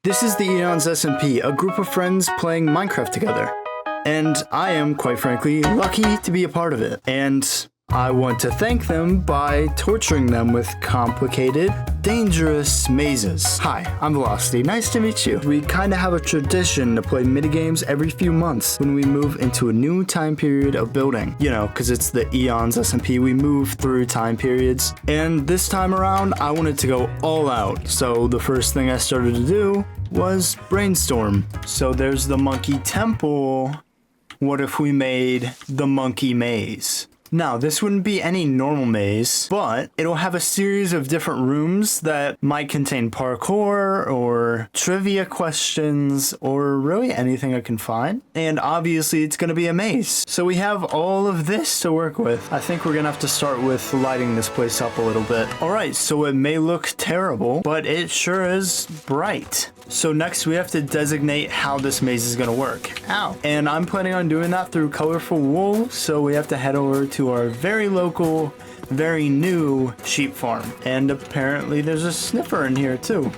This is the EONS SMP, a group of friends playing Minecraft together. And I am, quite frankly, lucky to be a part of it. And I want to thank them by torturing them with complicated, dangerous mazes. Hi, I'm Velocity. Nice to meet you. We kind of have a tradition to play minigames every few months when we move into a new time period of building. You know, because it's the EONS SMP, we move through time periods. And this time around, I wanted to go all out. So the first thing I started to do was brainstorm. So there's the monkey temple. What if we made the monkey maze? Now, this wouldn't be any normal maze, but it'll have a series of different rooms that might contain parkour or trivia questions or really anything I can find. And obviously, it's going to be a maze. So we have all of this to work with. I think we're going to have to start with lighting this place up a little bit. All right, so it may look terrible, but it sure is bright. So next we have to designate how this maze is going to work. Ow. And I'm planning on doing that through colorful wool. So we have to head over to our very local, very new sheep farm. And apparently there's a sniffer in here too.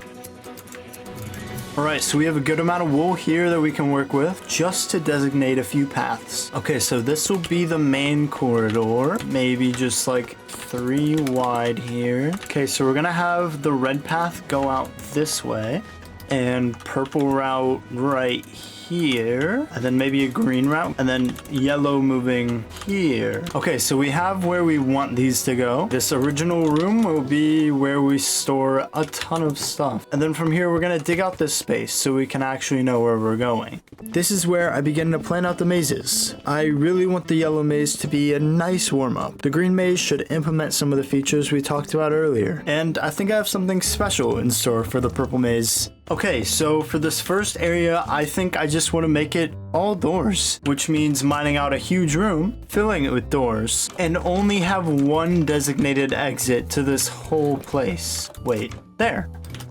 Alright, so we have a good amount of wool here that we can work with just to designate a few paths. Okay, so this will be the main corridor. Maybe just like 3 wide here. Okay, so we're gonna have the red path go out this way. And purple route right here, and then maybe a green route, and then yellow moving here. Okay, so we have where we want these to go. This original room will be where we store a ton of stuff. And then from here, we're gonna dig out this space so we can actually know where we're going. This is where I begin to plan out the mazes. I really want the yellow maze to be a nice warm-up. The green maze should implement some of the features we talked about earlier. And I think I have something special in store for the purple maze. Okay, so for this first area, I think I just want to make it all doors, which means mining out a huge room, filling it with doors, and only have one designated exit to this whole place. Wait, there.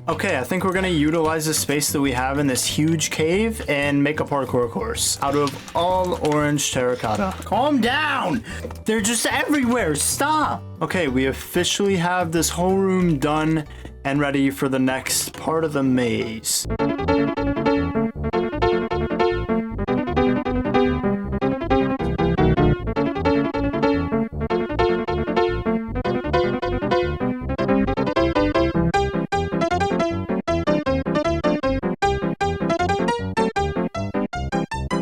Okay, I think we're gonna utilize the space that we have in this huge cave and make a parkour course out of all orange terracotta. Calm down! They're just everywhere, stop! Okay, we officially have this whole room done and ready for the next part of the maze.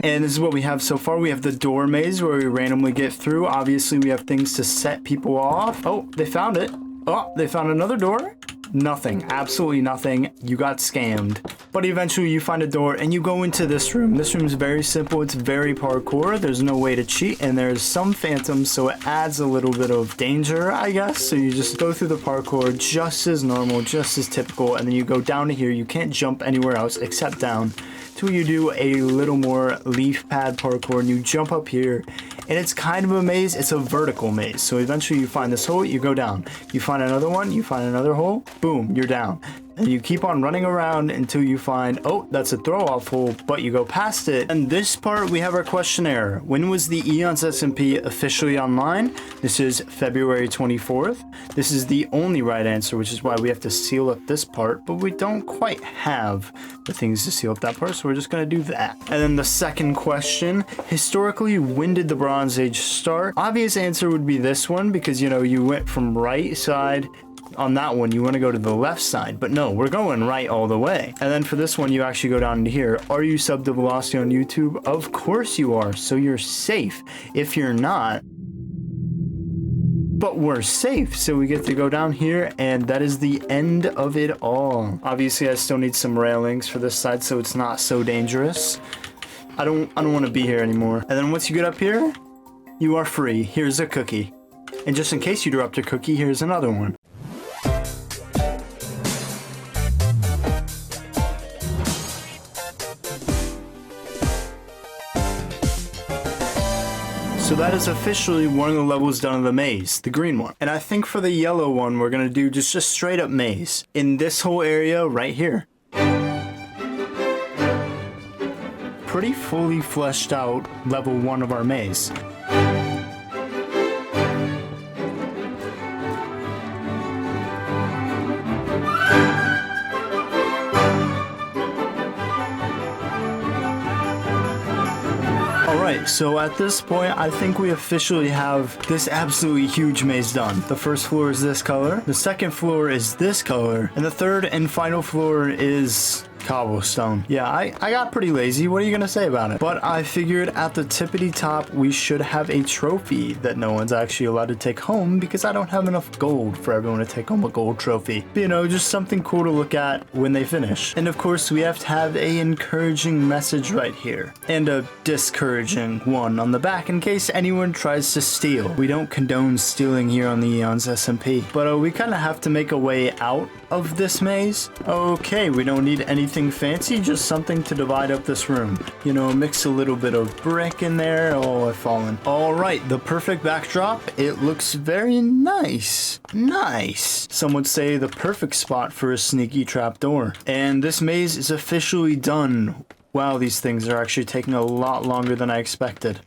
And this is what we have so far. We have the door maze where we randomly get through. Obviously, we have things to set people off. Oh, they found it. Oh, they found another door. Nothing, absolutely nothing. You got scammed. But eventually you find a door and you go into this room. This room is very simple. It's very parkour. There's no way to cheat and there's some phantoms, so it adds a little bit of danger, I guess. So you just go through the parkour just as normal, just as typical, and then you go down to here. You can't jump anywhere else except down till you do a little more leaf pad parkour and you jump up here. And it's kind of a maze. It's a vertical maze. So eventually you find this hole, you go down. You find another one, you find another hole, boom, you're down. And you keep on running around until you find, oh, that's a throw-off hole, but you go past it. And this part, we have our questionnaire. When was the EONS SMP officially online? This is February 24th. This is the only right answer, which is why we have to seal up this part, but we don't quite have the things to seal up that part, so we're just gonna do that. And then the second question, historically, when did the Bronze Age start? Obvious answer would be this one, because, you know, you went from right side. On that one, you want to go to the left side, but no, we're going right all the way. And then for this one, you actually go down to here. Are you subbed to Velocity on YouTube? Of course you are, so you're safe. If you're not, but we're safe, so we get to go down here, and that is the end of it all. Obviously, I still need some railings for this side, so it's not so dangerous. I don't want to be here anymore. And then once you get up here, you are free. Here's a cookie. And just in case you dropped a cookie, here's another one. So that is officially one of the levels done of the maze, the green one. And I think for the yellow one, we're gonna do just a straight up maze in this whole area right here. Pretty fully fleshed out level 1 of our maze. All right, so at this point, I think we officially have this absolutely huge maze done. The first floor is this color, the second floor is this color, and the third and final floor is cobblestone. Yeah, I got pretty lazy. What are you gonna say about it? But I figured at the tippity top, we should have a trophy that no one's actually allowed to take home because I don't have enough gold for everyone to take home a gold trophy. But, you know, just something cool to look at when they finish. And of course, we have to have a encouraging message right here and a discouraging one on the back in case anyone tries to steal. We don't condone stealing here on the EONS SMP, but we kind of have to make a way out of this maze. Okay, we don't need anything fancy, just something to divide up this room. You know, mix a little bit of brick in there. Oh, I've fallen. All right, the perfect backdrop. It looks very nice. Nice. Some would say the perfect spot for a sneaky trapdoor. And this maze is officially done. Wow, these things are actually taking a lot longer than I expected.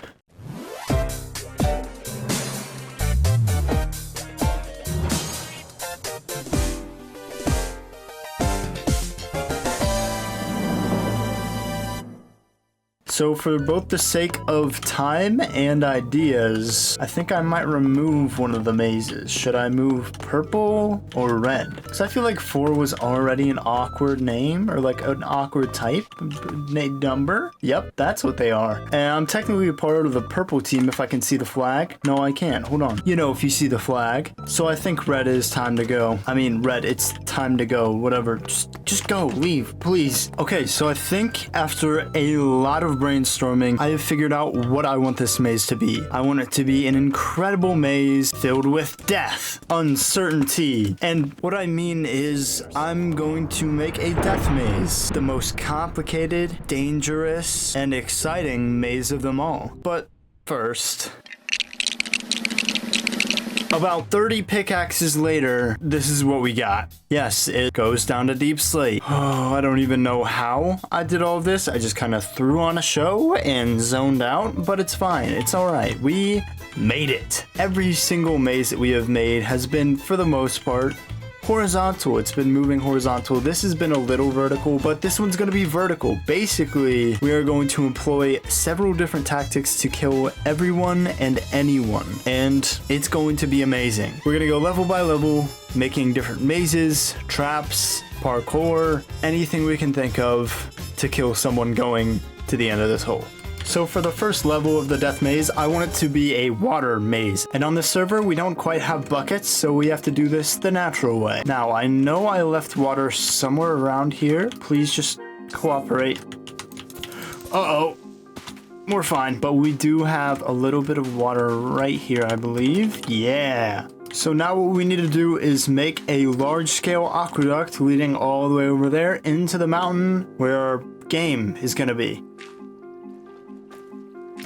So for both the sake of time and ideas, I think I might remove one of the mazes. Should I move purple or red? Because I feel like 4 was already an awkward name or like an awkward type number. Yep, that's what they are. And I'm technically a part of the purple team if I can see the flag. No, I can't. Hold on. You know, if you see the flag. So I think red is time to go. I mean, red, it's time to go. Whatever. Just go. Leave, please. Okay, so I think after a lot of brainstorming, I have figured out what I want this maze to be. I want it to be an incredible maze filled with death, uncertainty, and what I mean is I'm going to make a death maze, the most complicated, dangerous, and exciting maze of them all. But first, about 30 pickaxes later, this is what we got. Yes, it goes down to deep slate. Oh, I don't even know how I did all of this. I just kind of threw on a show and zoned out, but it's fine. It's all right. We made it. Every single maze that we have made has been, for the most part, horizontal. It's been moving horizontal. This has been a little vertical, but this one's going to be vertical. Basically, we are going to employ several different tactics to kill everyone and anyone, and it's going to be amazing. We're going to go level by level, making different mazes, traps, parkour, anything we can think of to kill someone going to the end of this hole. So for the first level of the death maze, I want it to be a water maze. And on this server, we don't quite have buckets, so we have to do this the natural way. Now, I know I left water somewhere around here. Please just cooperate. Uh-oh. We're fine, but we do have a little bit of water right here, I believe. Yeah. So now what we need to do is make a large-scale aqueduct leading all the way over there into the mountain where our game is going to be.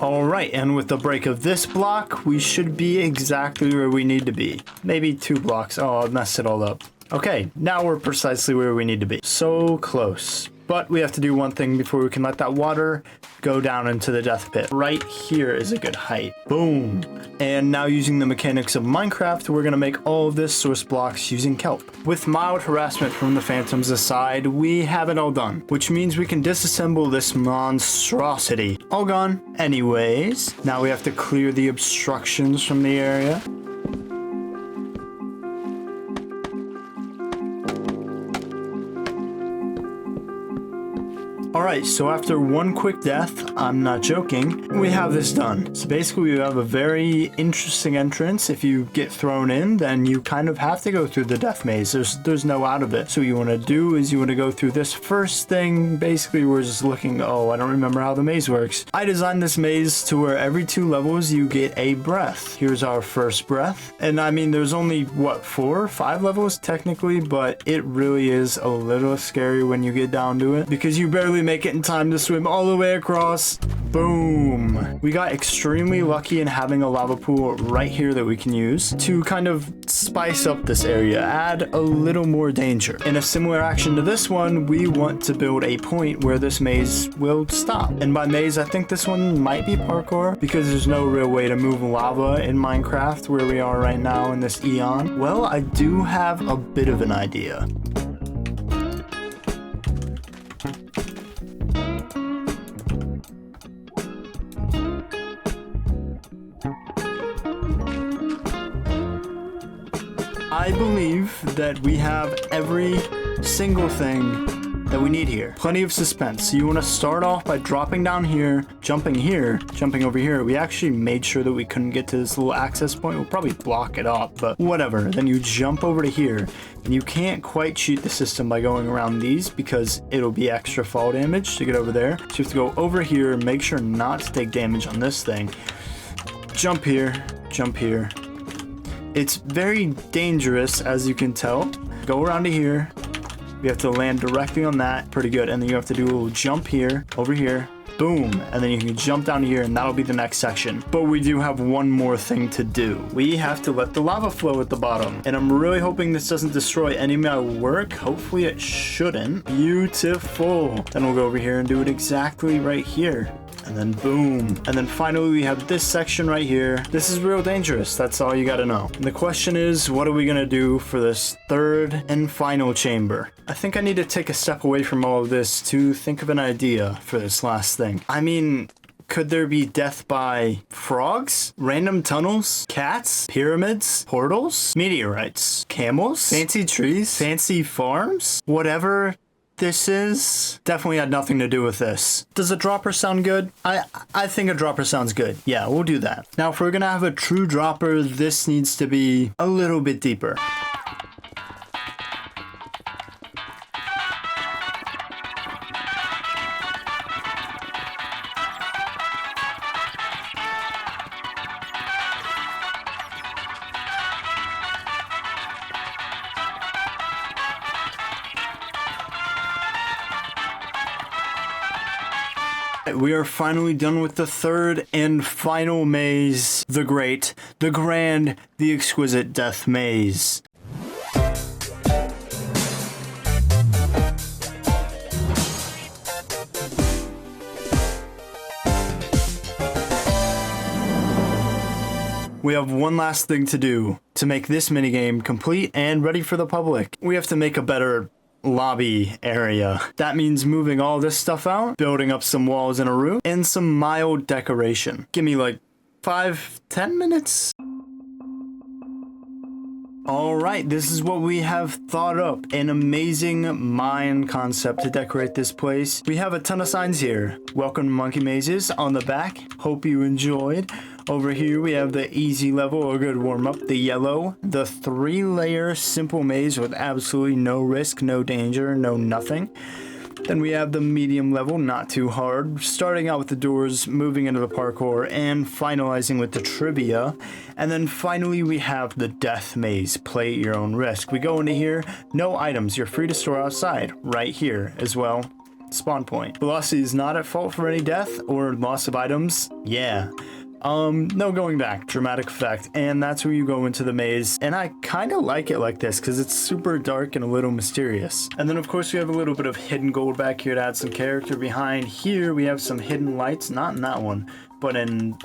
All right, and with the break of this block, we should be exactly where we need to be. Maybe 2 blocks. Oh, I messed it all up. Okay, now we're precisely where we need to be. So close. But we have to do one thing before we can let that water go down into the death pit. Right here is a good height. Boom. And now using the mechanics of Minecraft, we're going to make all of this source blocks using kelp. With mild harassment from the phantoms aside, we have it all done, which means we can disassemble this monstrosity. All gone. Anyways, now we have to clear the obstructions from the area. Alright, so after one quick death, I'm not joking, we have this done. So basically we have a very interesting entrance. If you get thrown in, then you kind of have to go through the death maze. There's no out of it. So what you want to do is you want to go through this first thing. Basically we're just looking, oh, I don't remember how the maze works. I designed this maze to where every 2 levels you get a breath. Here's our first breath. And I mean, there's only, what, 4 or 5 levels technically, but it really is a little scary when you get down to it because you barely make it in time to swim all the way across. Boom. We got extremely lucky in having a lava pool right here that we can use to kind of spice up this area, add a little more danger. In a similar action to this one, we want to build a point where this maze will stop. And by maze, I think this one might be parkour because there's no real way to move lava in Minecraft where we are right now in this Eon. Well, I do have a bit of an idea. believe that we have every single thing that we need here. Plenty of suspense. So you want to start off by dropping down here, jumping over here. We actually made sure that we couldn't get to this little access point. We'll probably block it up, but whatever. Then you jump over to here, and you can't quite cheat the system by going around these because it'll be extra fall damage to get over there. So you have to go over here, make sure not to take damage on this thing. Jump here, jump here. It's very dangerous, as you can tell. Go around to here. You have to land directly on that. Pretty good. And then you have to do a little jump here, over here, boom. And then you can jump down here, and that'll be the next section. But we do have one more thing to do. We have to let the lava flow at the bottom. And I'm really hoping this doesn't destroy any of my work. Hopefully it shouldn't. Beautiful. Then we'll go over here and do it exactly right here. And then boom. And then finally we have this section right here. This is real dangerous. That's all you gotta know. And the question is, what are we gonna do for this third and final chamber? I think I need to take a step away from all of this to think of an idea for this last thing. I mean, could there be death by frogs? Random tunnels? Cats? Pyramids? Portals? Meteorites? Camels? Fancy trees? Fancy farms? Whatever this is definitely had nothing to do with this. Does a dropper sound good? I think a dropper sounds good. Yeah, we'll do that. Now, if we're gonna have a true dropper, this needs to be a little bit deeper. We are finally done with the third and final maze. The great, the grand, the exquisite death maze. We have one last thing to do to make this minigame complete and ready for the public. We have to make a better lobby area. That means moving all this stuff out, building up some walls in a room, and some mild decoration. Give me like 5-10 minutes. Alright, this is what we have thought up. An amazing mine concept to decorate this place. We have a ton of signs here. Welcome to Monkey Mazes on the back. Hope you enjoyed. Over here we have the easy level, a good warm-up, the yellow, the 3-layer simple maze with absolutely no risk, no danger, no nothing. Then we have the medium level, not too hard, starting out with the doors, moving into the parkour, and finalizing with the trivia. And then finally we have the death maze, play at your own risk. We go into here, no items, you're free to store outside, right here as well. Spawn point. Velocity is not at fault for any death or loss of items. Yeah. No going back, dramatic effect, and that's where you go into the maze, and I kind of like it like this because it's super dark and a little mysterious. And then of course we have a little bit of hidden gold back here to add some character. Behind here we have some hidden lights, not in that one, but in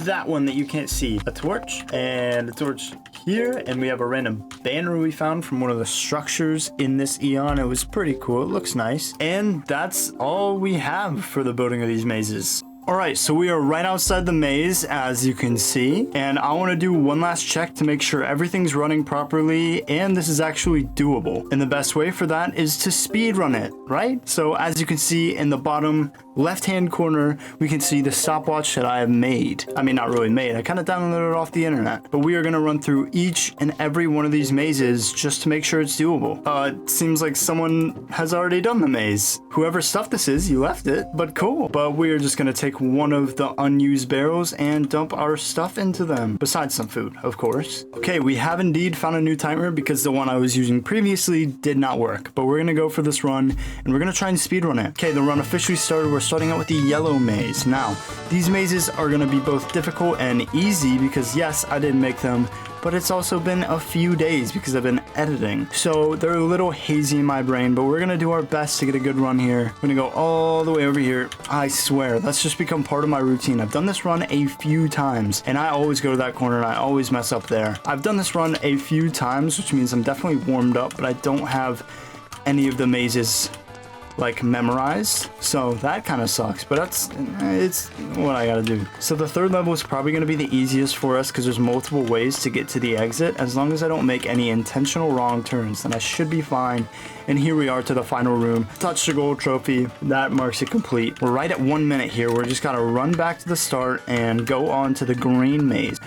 that one that you can't see. A torch, and a torch here, and we have a random banner we found from one of the structures in this Eon. It was pretty cool, it looks nice, and that's all we have for the building of these mazes. Alright, so we are right outside the maze, as you can see, and I want to do one last check to make sure everything's running properly and this is actually doable. And the best way for that is to speedrun it, right? So as you can see in the bottom left-hand corner, we can see the stopwatch that I have made. I mean, not really made, I kind of downloaded it off the internet. But we are going to run through each and every one of these mazes just to make sure it's doable. It seems like someone has already done the maze. Whoever stuff this is, you left it, but cool. But we are just going to take one of the unused barrels and dump our stuff into them, besides some food, of course. Okay, we have indeed found a new timer because the one I was using previously did not work, but we're gonna go for this run and we're gonna try and speedrun it. Okay, the run officially started. We're starting out with the yellow maze. Now, these mazes are gonna be both difficult and easy because yes, I did make them, but it's also been a few days because I've been editing. So they're a little hazy in my brain, but we're gonna do our best to get a good run here. We're gonna go all the way over here. I swear, that's just become part of my routine. I've done this run a few times, and I always go to that corner and I always mess up there. I've done this run a few times, which means I'm definitely warmed up, but I don't have any of the mazes like memorized, so that kind of sucks, but it's what I gotta do. So the third level is probably gonna be the easiest for us because there's multiple ways to get to the exit. As long as I don't make any intentional wrong turns, then I should be fine. And here we are to the final room. Touch the gold trophy. That marks it complete. We're right at 1 minute here. We're just gotta run back to the start and go on to the green maze.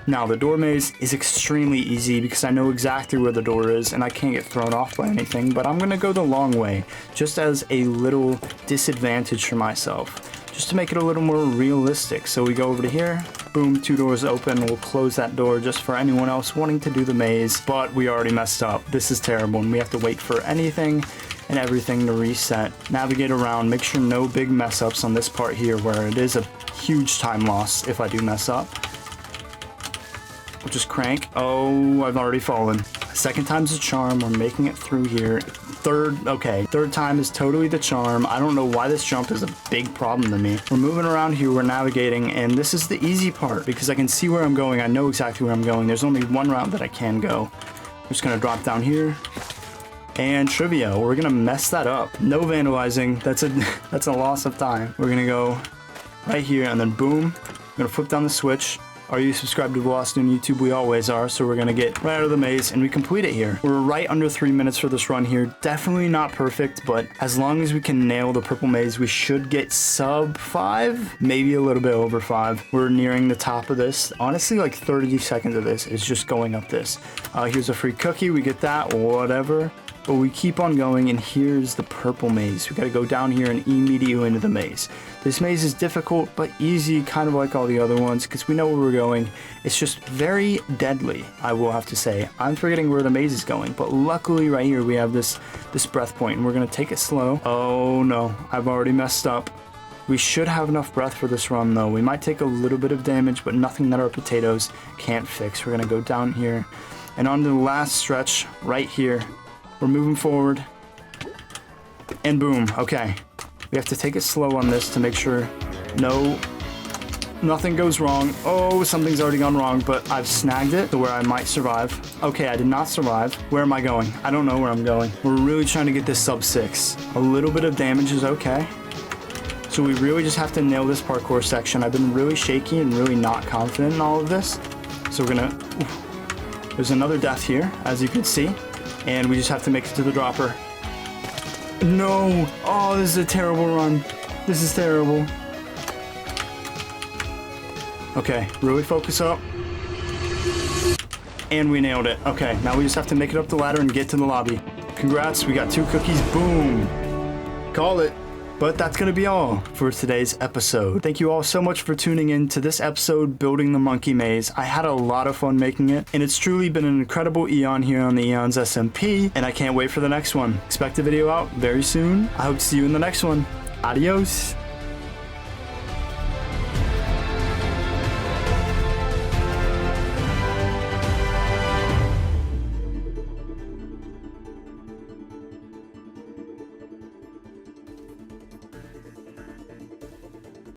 Now, the door maze is extremely easy because I know exactly where the door is and I can't get thrown off by anything, but I'm gonna go the long way just as a little disadvantage for myself, just to make it a little more realistic. So we go over to here, boom, 2 doors open. We'll close that door just for anyone else wanting to do the maze, but we already messed up. This is terrible and we have to wait for anything and everything to reset. Navigate around, make sure no big mess ups on this part here where it is a huge time loss if I do mess up. We'll just crank. Oh, I've already fallen. Second time's a charm. We're making it through here. Third time is totally the charm. I don't know why this jump is a big problem to me. We're moving around here, we're navigating, and this is the easy part because I can see where I'm going. I know exactly where I'm going. There's only one route that I can go. I'm just gonna drop down here. And trivia, we're gonna mess that up. No vandalizing, that's a loss of time. We're gonna go right here and then boom. I'm gonna flip down the switch. Are you subscribed to Velocity on YouTube? We always are, so we're gonna get right out of the maze and we complete it here. We're right under 3 minutes for this run here. Definitely not perfect, but as long as we can nail the purple maze, we should get sub 5, maybe a little bit over 5. We're nearing the top of this. Honestly, like 30 seconds of this is just going up this. Here's a free cookie, we get that, whatever. But we keep on going, and here's the purple maze. We gotta go down here and immediately into the maze. This maze is difficult, but easy, kind of like all the other ones, because we know where we're going. It's just very deadly, I will have to say. I'm forgetting where the maze is going, but luckily right here we have this breath point, and we're gonna take it slow. Oh no, I've already messed up. We should have enough breath for this run though. We might take a little bit of damage, but nothing that our potatoes can't fix. We're gonna go down here, and on to the last stretch right here. We're moving forward, and boom, okay. We have to take it slow on this to make sure nothing goes wrong. Oh, something's already gone wrong, but I've snagged it to where I might survive. Okay, I did not survive. Where am I going? I don't know where I'm going. We're really trying to get this sub 6. A little bit of damage is okay. So we really just have to nail this parkour section. I've been really shaky and really not confident in all of this. So we're gonna, there's another death here, as you can see. And we just have to make it to the dropper. No! Oh, this is a terrible run. This is terrible. Okay, really focus up. And we nailed it. Okay, now we just have to make it up the ladder and get to the lobby. Congrats, we got 2 cookies. Boom! Call it. But that's going to be all for today's episode. Thank you all so much for tuning in to this episode, Building the Monkey Maze. I had a lot of fun making it, and it's truly been an incredible eon here on the EONS SMP, and I can't wait for the next one. Expect a video out very soon. I hope to see you in the next one. Adios.